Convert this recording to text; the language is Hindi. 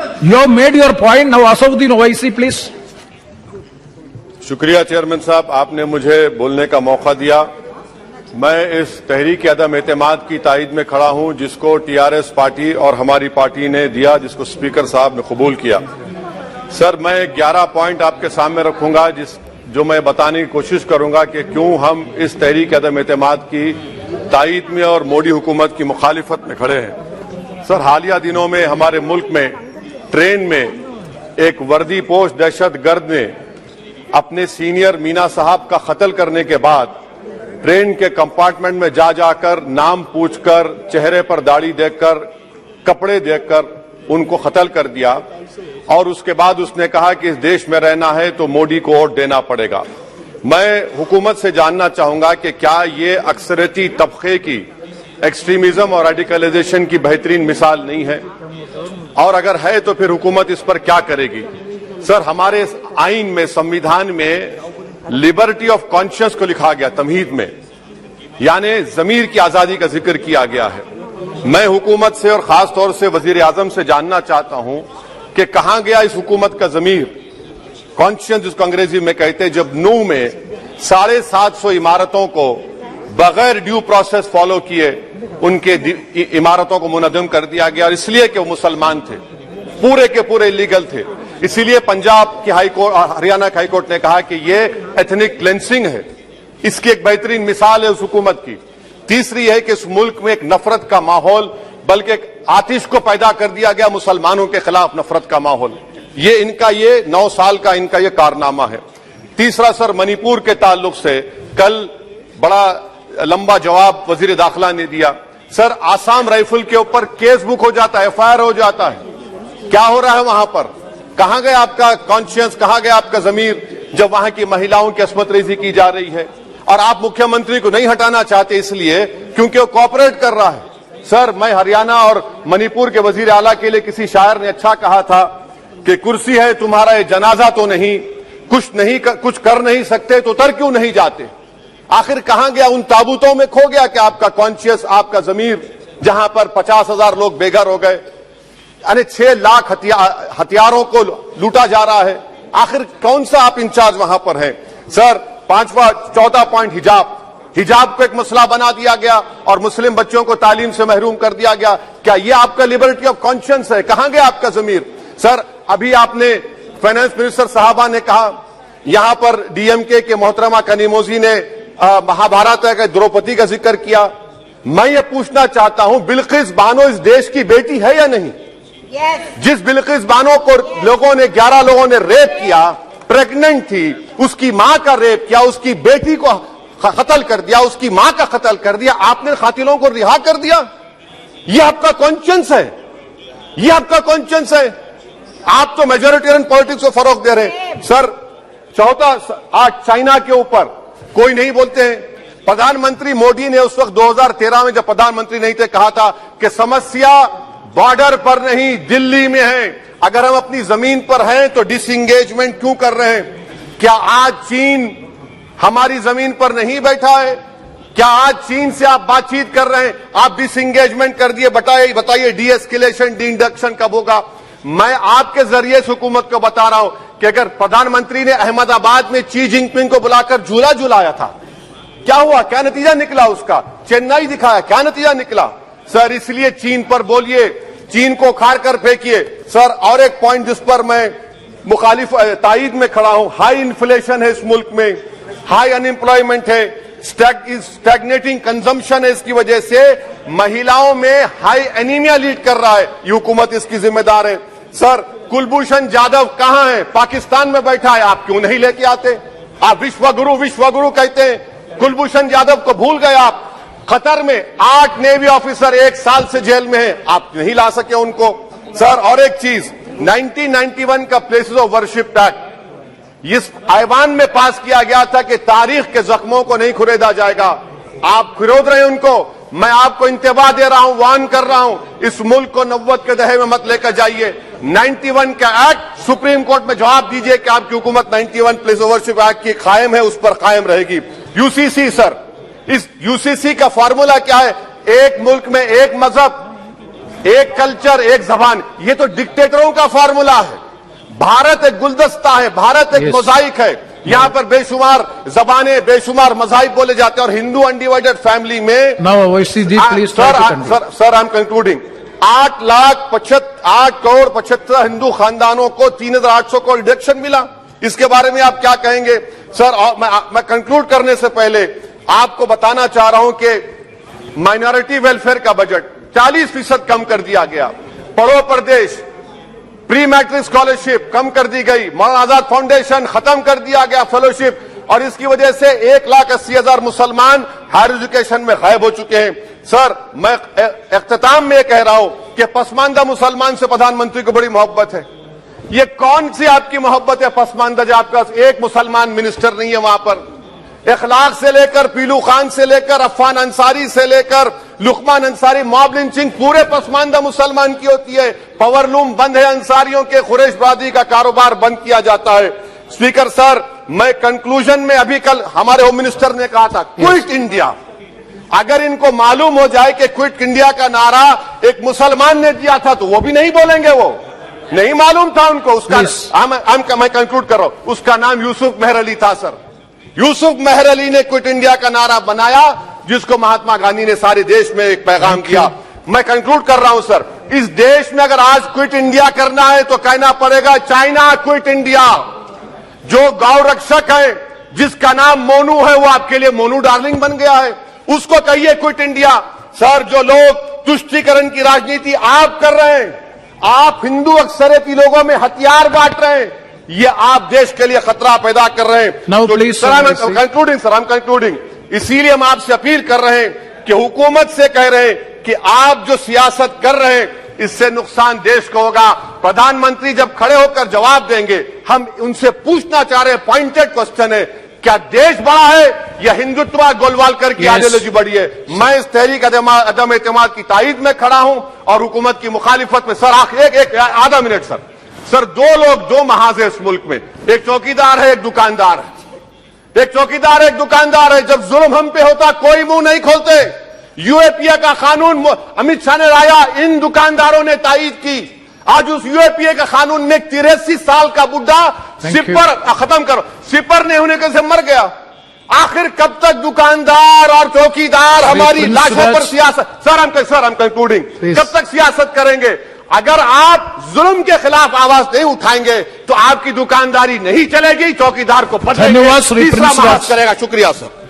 You have made your point. Now, Asauddin Owaisi, please. शुक्रिया चेयरमैन साहब, आपने मुझे बोलने का मौका दिया। मैं इस तहरीक अदम एतमाद की तायद में खड़ा हूं जिसको टीआरएस पार्टी और हमारी पार्टी ने दिया, जिसको स्पीकर साहब ने कबूल किया। सर, मैं 11 पॉइंट आपके सामने रखूंगा जो मैं बताने की कोशिश करूंगा कि क्यों हम इस तहरीक अदम एतमाद की तायद में और मोदी हुकूमत की मुखालिफत में खड़े हैं। सर, हालिया दिनों में हमारे मुल्क में ट्रेन में एक वर्दीपोश दहशतगर्द ने अपने सीनियर मीना साहब का कत्ल करने के बाद ट्रेन के कंपार्टमेंट में जाकर नाम पूछकर, चेहरे पर दाढ़ी देखकर, कपड़े देखकर उनको कत्ल कर दिया और उसके बाद उसने कहा कि इस देश में रहना है तो मोदी को वोट देना पड़ेगा। मैं हुकूमत से जानना चाहूंगा कि क्या ये अक्सरियती तबके की एक्सट्रीमिज्म और रेडिकलाइजेशन की बेहतरीन मिसाल नहीं है, और अगर है तो फिर हुकूमत इस पर क्या करेगी। सर, हमारे आइन में, संविधान में लिबर्टी ऑफ कॉन्शियस को लिखा गया तमहीद में, यानी जमीर की आजादी का जिक्र किया गया है। मैं हुकूमत से और खास तौर से वजीर आजम से जानना चाहता हूं कि कहां गया इस हुकूमत का जमीर, कॉन्शियस जिसको अंग्रेजी में कहते हैं, जब नूह में 750 इमारतों को बगैर ड्यू प्रोसेस फॉलो किए उनके इमारतों को मुनज़्ज़म कर दिया गया, और इसलिए कि वो मुसलमान थे, पूरे के पूरे इलीगल थे। इसीलिए पंजाब की हाईकोर्ट, हरियाणा की हाईकोर्ट ने कहा कि ये एथनिक क्लेंसिंग है। इसकी एक बेहतरीन मिसाल है उस हुकूमत की। तीसरी है कि इस मुल्क में एक नफरत का माहौल, बल्कि एक आतिश को पैदा कर दिया गया, मुसलमानों के खिलाफ नफरत का माहौल। ये 9 साल का इनका ये कारनामा है। तीसरा सर, मणिपुर के ताल्लुक से कल बड़ा लंबा जवाब वजीर दाखिला ने दिया। सर, आसाम राइफल के ऊपर केस बुक हो जाता है, एफआईआर हो जाता है। क्या हो रहा है वहां पर? कहां गया आपका कॉन्शियस, कहां गया आपका जमीर, जब वहां की महिलाओं की अस्मत रेजी की जा रही है? और आप मुख्यमंत्री को नहीं हटाना चाहते इसलिए क्योंकि वो कोऑपरेट कर रहा है। सर, मैं हरियाणा और मणिपुर के वजीर आला के लिए किसी शायर ने अच्छा कहा था कि कुर्सी है तुम्हारा ये जनाजा तो नहीं, कुछ कर नहीं सकते तो उतर क्यों नहीं जाते। आखिर कहां गया? उन ताबूतों में खो गया कि आपका कॉन्शियस, आपका जमीर, जहां पर 50,000 लोग बेघर हो गए, यानी 6 लाख हथियारों को लूटा जा रहा है। आखिर कौन सा आप इंचार्ज वहां पर हैं? सर, 14 पॉइंट, हिजाब को एक मसला बना दिया गया और मुस्लिम बच्चों को तालीम से महरूम कर दिया गया। क्या ये आपका लिबर्टी ऑफ कॉन्शियंस है? कहां गया आपका जमीर? सर, अभी आपने फाइनेंस मिनिस्टर साहबा ने कहा, यहां पर डीएमके के मोहतरमा कनीमोजी ने महाभारत के द्रौपदी का जिक्र किया। मैं ये पूछना चाहता हूं, बिल्किस बानो इस देश की बेटी है या नहीं? जिस बिल्किस बानो को 11 लोगों ने रेप किया, प्रेग्नेंट थी, उसकी मां का रेप किया, उसकी बेटी को कत्ल कर दिया, उसकी मां का कत्ल कर दिया, आपने कातिलों को रिहा कर दिया। ये आपका कॉन्शियंस है? ये आपका कॉन्शियंस है? आप तो मेजोरिटेरियन पॉलिटिक्स को फरोग दे रहे हैं। सर, आज चाइना के ऊपर कोई नहीं बोलते हैं। प्रधानमंत्री मोदी ने उस वक्त 2013 में जब प्रधानमंत्री नहीं थे कहा था कि समस्या बॉर्डर पर नहीं, दिल्ली में है। अगर हम अपनी जमीन पर हैं तो डिसएंगेजमेंट क्यों कर रहे हैं? क्या आज चीन हमारी जमीन पर नहीं बैठा है? क्या आज चीन से आप बातचीत कर रहे हैं? आप डिसएंगेजमेंट कर दिए। बताइए डी एस्केलेशन, डी इंडक्शन कब होगा? मैं आपके जरिए से हुकूमत को बता रहा हूं कि अगर प्रधानमंत्री ने अहमदाबाद में शी जिनपिंग को बुलाकर झूला झुलाया था, क्या हुआ? क्या नतीजा निकला उसका? चेन्नई दिखाया, क्या नतीजा निकला? सर, इसलिए चीन पर बोलिए, चीन को उखाड़ कर फेंकिए। सर, और एक पॉइंट जिस पर मैं मुखालिफ तायद में खड़ा हूं, हाई इन्फ्लेशन है इस मुल्क में, हाई अनएम्प्लॉयमेंट है, स्टैग्नेटिंग कंजम्पशन है। इसकी वजह से महिलाओं में हाई एनीमिया लीड कर रहा है। ये हुकूमत इसकी जिम्मेदार है। सर, कुलभूषण जाधव कहां है? पाकिस्तान में बैठा है, आप क्यों नहीं लेके आते? आप विश्वगुरु कहते हैं, कुलभूषण जाधव को भूल गए आप। कतर में 8 नेवी ऑफिसर 1 साल से जेल में हैं, आप नहीं ला सके उनको। सर, और एक चीज, 1991 का प्लेसेस ऑफ वर्शिप एक्ट इस ऐवान में पास किया गया था कि तारीख के जख्मों को नहीं खुरेदा जाएगा। आप खुरोद रहे हैं उनको। मैं आपको इंतबाह दे रहा हूं, वार्न कर रहा हूं, इस मुल्क को 90 के दहे में मत लेकर जाइए। 91 का एक्ट सुप्रीम कोर्ट में जवाब दीजिए कि आपकी हुकूमत 91 प्लेस ऑफ वर्शिप एक्ट की कायम है, उस पर कायम रहेगी। यूसीसी, सर, इस यूसीसी का फॉर्मूला क्या है? एक मुल्क में एक मजहब, एक कल्चर, एक जबान, ये तो डिक्टेटरों का फॉर्मूला है। भारत एक गुलदस्ता है, भारत एक मोजाइक है। यहाँ पर बेशुमार जबानें, बेशुमार मज़ाहिब बोले जाते हैं और हिंदू अनडिवाइडेड फैमिली में Now, OIC ji, please try to conclude. Sir I am concluding. 8 crore 75 Hindu खानदानों को 3,800 करोड़ डिडक्शन मिला। इसके बारे में आप क्या कहेंगे सर? और मैं कंक्लूड करने से पहले आपको बताना चाह रहा हूं कि माइनॉरिटी वेलफेयर का बजट 40% कम कर दिया गया। पढ़ो प्रदेश, प्री मैट्रिक स्कॉलरशिप कम कर दी गई। मौलाना आजाद फाउंडेशन खत्म कर दिया गया फेलोशिप, और इसकी वजह से 1,80,000 मुसलमान हायर एजुकेशन में गायब हो चुके हैं। सर, मैं इख्तिताम में कह रहा हूं कि पसमानदा मुसलमान से प्रधानमंत्री को बड़ी मोहब्बत है। ये कौन सी आपकी मोहब्बत है पसमानदा, जो आपका एक मुसलमान मिनिस्टर नहीं है वहां पर? इखलाक से लेकर, पीलू खान से लेकर, अफान अंसारी से लेकर लुकमान अंसारी, मॉब लिंचिंग पूरे पसमानदा मुसलमान की होती है। पावरलूम बंद है अंसारियों के, कुरैश बरादरी का कारोबार बंद किया जाता है। स्पीकर सर, मैं कंक्लूजन में अभी कल हमारे होम मिनिस्टर ने कहा था क्विट इंडिया। अगर इनको मालूम हो जाए कि क्विट इंडिया का नारा एक मुसलमान ने दिया था तो वो भी नहीं बोलेंगे। वो नहीं मालूम था उनको। उसका मैं कंक्लूड कर रहा हूं, उसका नाम यूसुफ मेहर अली था सर। यूसुफ मेहर अली ने क्विट इंडिया का नारा बनाया, जिसको महात्मा गांधी ने सारे देश में एक पैगाम किया। मैं कंक्लूड कर रहा हूं सर, इस देश में अगर आज क्विट इंडिया करना है तो कहना पड़ेगा चाइना क्विट इंडिया। जो गौ रक्षक है, जिसका नाम मोनू है, वो आपके लिए मोनू डार्लिंग बन गया है, उसको कहिए क्विट इंडिया। सर, जो लोग तुष्टीकरण की राजनीति आप कर रहे हैं, आप हिंदू अक्सरियती लोगों में हथियार बांट रहे हैं, ये आप देश के लिए खतरा पैदा कर रहे हैं। Now, तो please, sir, I am concluding. इसीलिए हम आपसे अपील कर रहे हैं कि हुकूमत से कह रहे हैं कि आप जो सियासत कर रहे हैं इससे नुकसान देश को होगा। प्रधानमंत्री जब खड़े होकर जवाब देंगे, हम उनसे पूछना चाह रहे हैं, पॉइंटेड क्वेश्चन है, क्या देश बड़ा है या हिंदुत्व गोलवालकर की आइडियोलॉजी बड़ी है? मैं इस तहरीक अदम एतमाद की तायद में खड़ा हूं और हुकूमत की मुखालिफत में। सर, एक आधा मिनट सर, दो लोग, दो महाज है इस मुल्क में, एक चौकीदार है, एक दुकानदार है। एक चौकीदार है, एक दुकानदार है। जब जुल्म हम पे होता कोई मुंह नहीं खोलते। यूएपीए का कानून अमित शाह ने लाया, इन दुकानदारों ने तायद की। आज उस यूएपीए के कानून में 83 साल का बुढ़ा सिपर खत्म करो, सिपर नहीं होने से मर गया। आखिर कब तक दुकानदार और चौकीदार हमारी लाशों पर सियासत? सर, हम कंक्लूडिंग, कब तक सियासत करेंगे? अगर आप जुल्म के खिलाफ आवाज नहीं उठाएंगे तो आपकी दुकानदारी नहीं चलेगी, चौकीदार को पकड़ेंगे, तीसरा महाज करेगा। शुक्रिया सर।